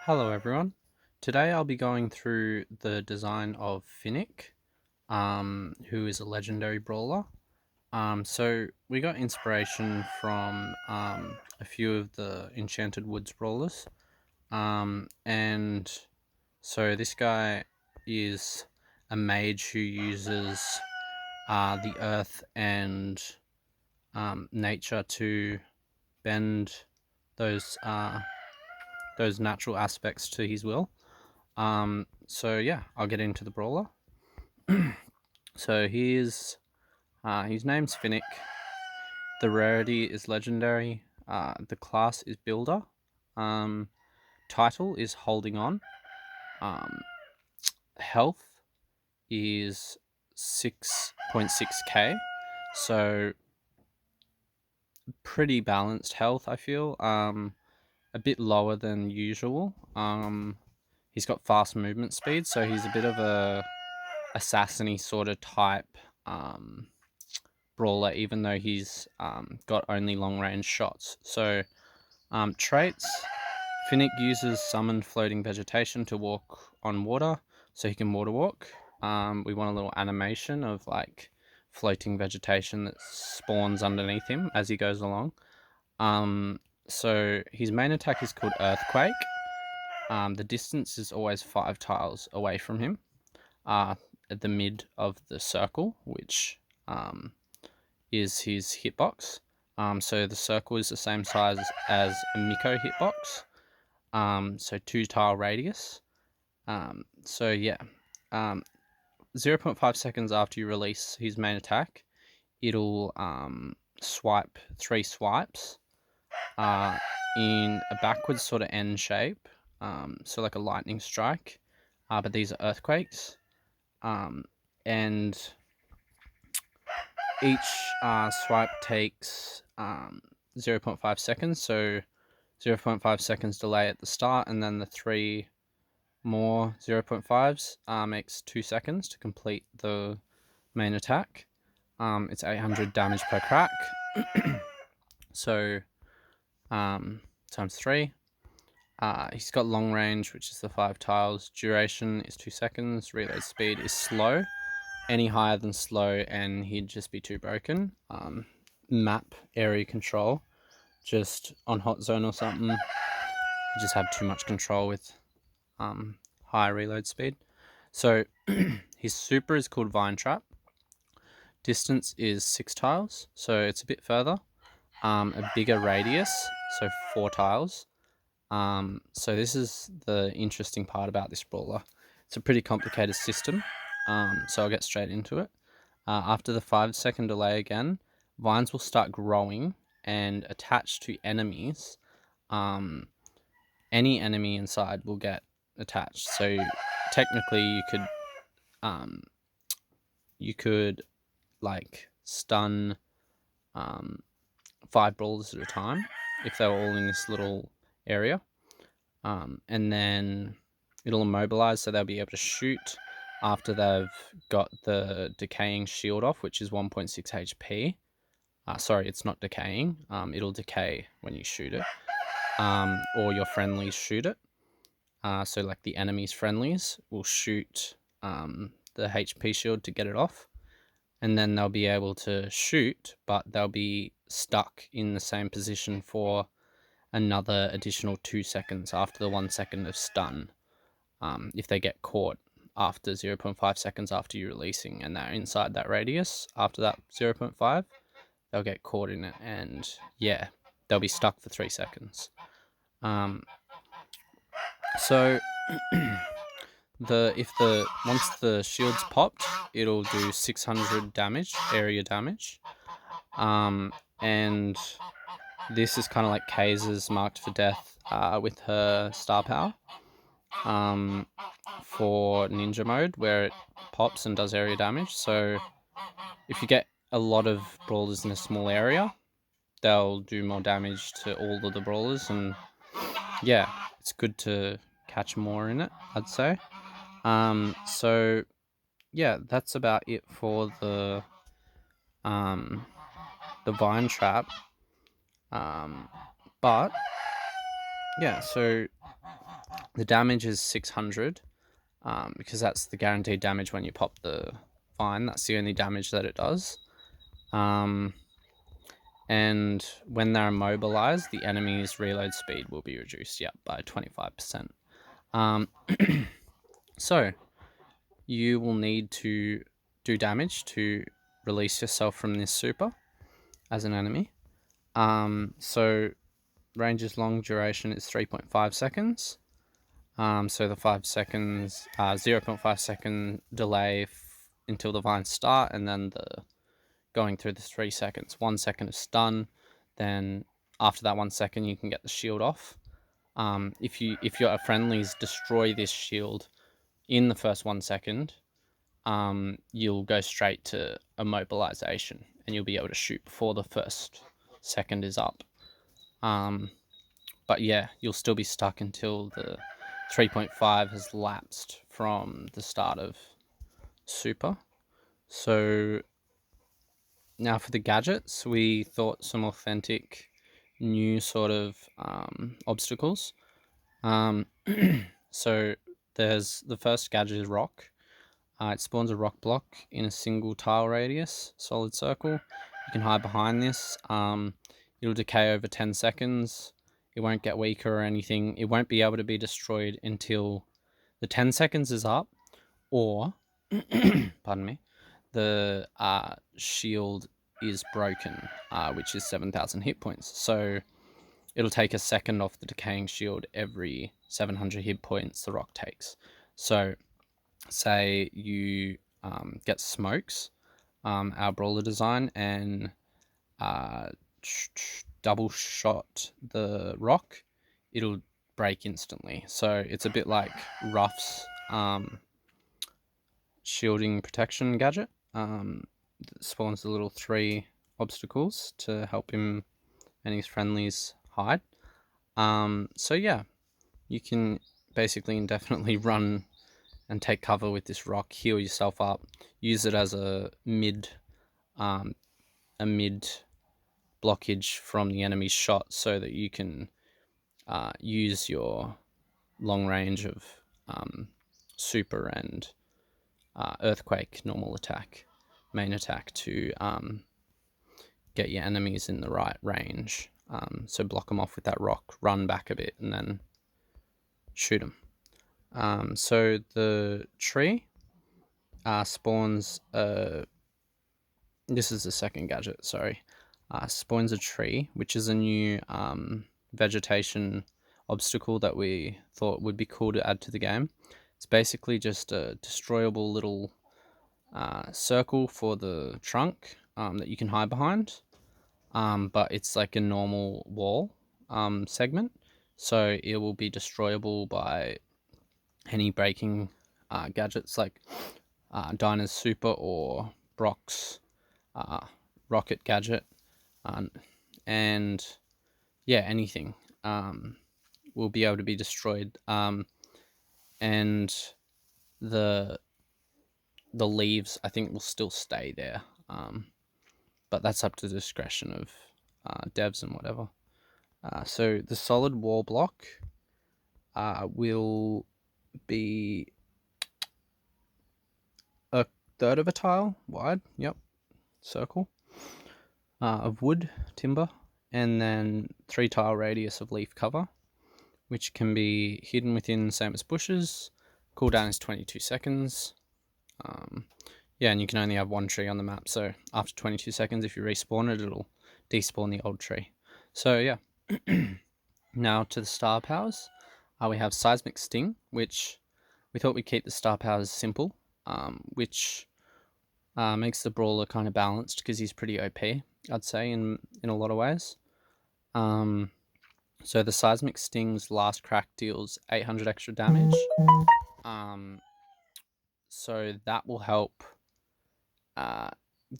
Hello everyone. Today I'll be going through the design of Finnick, who is a legendary brawler. So we got inspiration from a few of the Enchanted Woods brawlers. And so this guy is a mage who uses the earth and nature to bend those natural aspects to his will. So yeah, I'll get into the brawler. So his name's Finnick. The rarity is legendary. The class is builder. Um, Title is holding on. Um, Health is 6.6k. So pretty balanced health, I feel. A bit lower than usual. He's got fast movement speed, so he's a bit of a assassin-y sort of type brawler, even though he's got only long range shots. So traits: Finnick uses summoned floating vegetation to walk on water, so he can water walk. We want a little animation of like floating vegetation that spawns underneath him as he goes along. So his main attack is called Earthquake. The distance is always 5 tiles away from him. At the mid of the circle, which is his hitbox. So the circle is the same size as a Miko hitbox. So 2 tile radius. So yeah, 0.5 seconds after you release his main attack, it'll swipe 3 swipes in a backwards sort of N shape. So like a lightning strike, but these are earthquakes. And each swipe takes 0.5 seconds, so 0.5 seconds delay at the start, and then the 3 more 0.5s makes 2 seconds to complete the main attack. It's 800 damage per crack, so times 3. He's got long range, which is the 5 tiles. Duration is 2 seconds. Reload speed is slow. Any higher than slow and he'd just be too broken. Map area control, just on hot zone or something, you just have too much control with high reload speed. So his super is called Vine Trap. Distance is 6 tiles, so it's a bit further. A bigger radius, so 4 tiles. So this is the interesting part about this brawler. It's a pretty complicated system, so I'll get straight into it. After the 5-second delay again, vines will start growing and attach to enemies. Any enemy inside will get attached. So technically, you could like stun 5 brawlers at a time if they were all in this little area. And then it'll immobilize, so they'll be able to shoot after they've got the decaying shield off, which is 1.6 HP. Sorry, it's not decaying. It'll decay when you shoot it, or your friendlies shoot it. So like the enemy's friendlies will shoot the HP shield to get it off, and then they'll be able to shoot, but they'll be stuck in the same position for another additional 2 seconds after the 1 second of stun. If they get caught after 0.5 seconds after you releasing and they're inside that radius, after that 0.5, they'll get caught in it, and yeah, they'll be stuck for 3 seconds. So once the shield's popped, it'll do 600 damage, area damage. And this is kind of like Kaiser's Marked for Death with her star power for ninja mode, where it pops and does area damage. So if you get a lot of brawlers in a small area, they'll do more damage to all of the brawlers, and yeah, it's good to catch more in it, I'd say. So yeah, that's about it for the vine trap. But yeah, so The damage is 600, because that's the guaranteed damage when you pop the vine. That's the only damage that it does. And when they're immobilized, the enemy's reload speed will be reduced, by 25%. So you will need to do damage to release yourself from this super as an enemy. So range's long duration is 3.5 seconds. So the 5 seconds, 0.5 second delay until the vines start, and then the going through the 3 seconds. 1 second of stun, then after that 1 second you can get the shield off. If your friendlies destroy this shield in the first 1 second, you'll go straight to immobilization, and you'll be able to shoot before the first second is up. But yeah, you'll still be stuck until the 3.5 has lapsed from the start of super. So now for the gadgets, we thought some authentic new sort of obstacles. So there's the first gadget is rock. It spawns a rock block in a single tile radius, solid circle. You can hide behind this. It'll decay over 10 seconds. It won't get weaker or anything. It won't be able to be destroyed until the 10 seconds is up, or, pardon me, the shield is broken, which is 7,000 hit points. So it'll take a second off the decaying shield every 700 hit points the rock takes. So say you get smokes, our brawler design, and double shot the rock, it'll break instantly. So it's a bit like Ruff's shielding protection gadget. That spawns the little 3 obstacles to help him and his friendlies hide. So yeah, you can basically indefinitely run and take cover with this rock, heal yourself up, use it as a mid blockage from the enemy's shot, so that you can use your long range of super and earthquake normal attack, main attack, to get your enemies in the right range. So block them off with that rock, run back a bit, and then shoot them. So the tree spawns this is the second gadget, sorry. Spawns a tree, which is a new vegetation obstacle that we thought would be cool to add to the game. It's basically just a destroyable little circle for the trunk that you can hide behind, but it's like a normal wall segment, so it will be destroyable by any breaking gadgets like Dinah's super or Brock's rocket gadget, and yeah, anything will be able to be destroyed, and the leaves, I think, will still stay there, but that's up to the discretion of devs and whatever. So the solid wall block will be a third of a tile wide, circle, of wood, timber, and then 3 tile radius of leaf cover, which can be hidden within, same as bushes. Cooldown is 22 seconds. And you can only have 1 tree on the map, so after 22 seconds, if you respawn it, it'll despawn the old tree. So yeah. Now to the star powers. We have Seismic Sting, which we thought we'd keep the star powers simple, which makes the brawler kind of balanced, because he's pretty OP, I'd say, in a lot of ways. So the Seismic Sting's last crack deals 800 extra damage. So that will help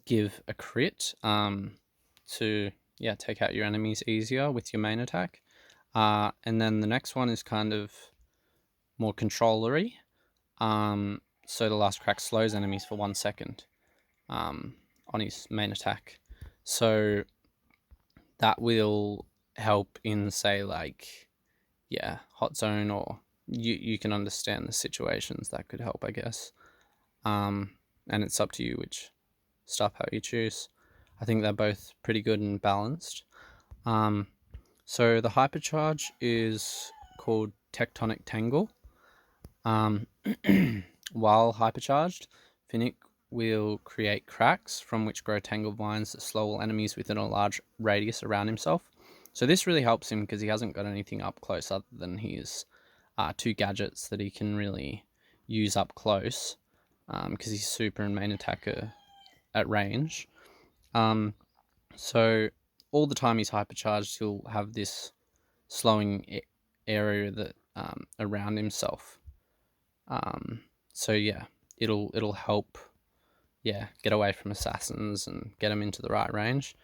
give a crit to take out your enemies easier with your main attack. And then the next one is kind of more controllery. So the last crack slows enemies for 1 second on his main attack. So that will help in, say, like, hot zone or you can understand the situations that could help, I guess. And it's up to you which star power you choose. I think they're both pretty good and balanced. So the hypercharge is called Tectonic Tangle. While hypercharged, Finnick will create cracks from which grow tangled vines that slow all enemies within a large radius around himself. So this really helps him because he hasn't got anything up close other than his two gadgets that he can really use up close, because he's super and main attacker at range. So all the time he's hypercharged, he'll have this slowing area that around himself. So yeah, it'll help, get away from assassins and get them into the right range.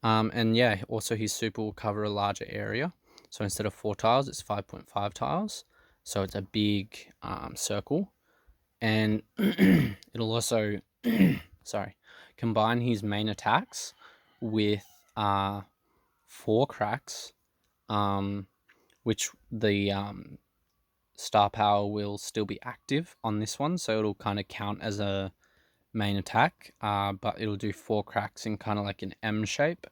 And yeah, also his super will cover a larger area. So instead of 4 tiles, it's 5.5 tiles. So it's a big circle, and it'll also combine his main attacks with 4 cracks, which the star power will still be active on this one, so it'll kind of count as a main attack, but it'll do 4 cracks in kind of like an M shape,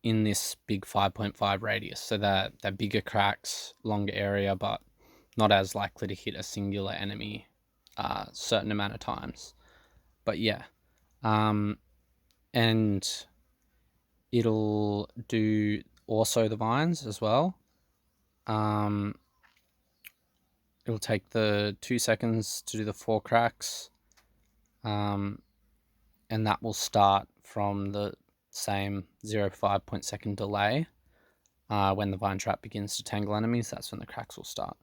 in this big 5.5 radius. So they're bigger cracks, longer area, but not as likely to hit a singular enemy a certain amount of times. But yeah, and it'll do also the vines as well. It'll take the 2 seconds to do the 4 cracks, and that will start from the same 0.5 second delay. When the vine trap begins to tangle enemies, that's when the cracks will start.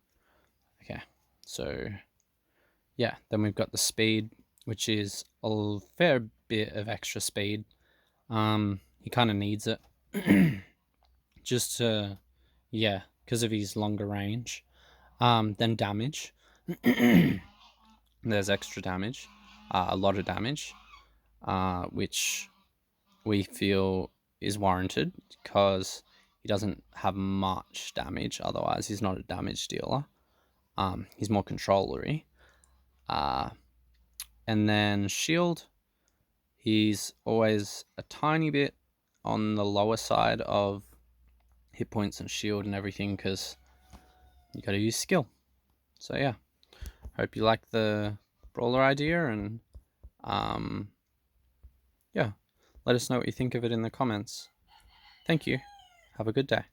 Okay, so yeah, then we've got the speed, which is a fair bit of extra speed. He kind of needs it just to, because of his longer range. Then damage. There's extra damage, a lot of damage, which we feel is warranted because he doesn't have much damage. Otherwise, he's not a damage dealer. He's more controllery. And then shield. He's always a tiny bit on the lower side of hit points and shield and everything because you got to use skill. So yeah, hope you like the brawler idea, and let us know what you think of it in the comments. Thank you. Have a good day.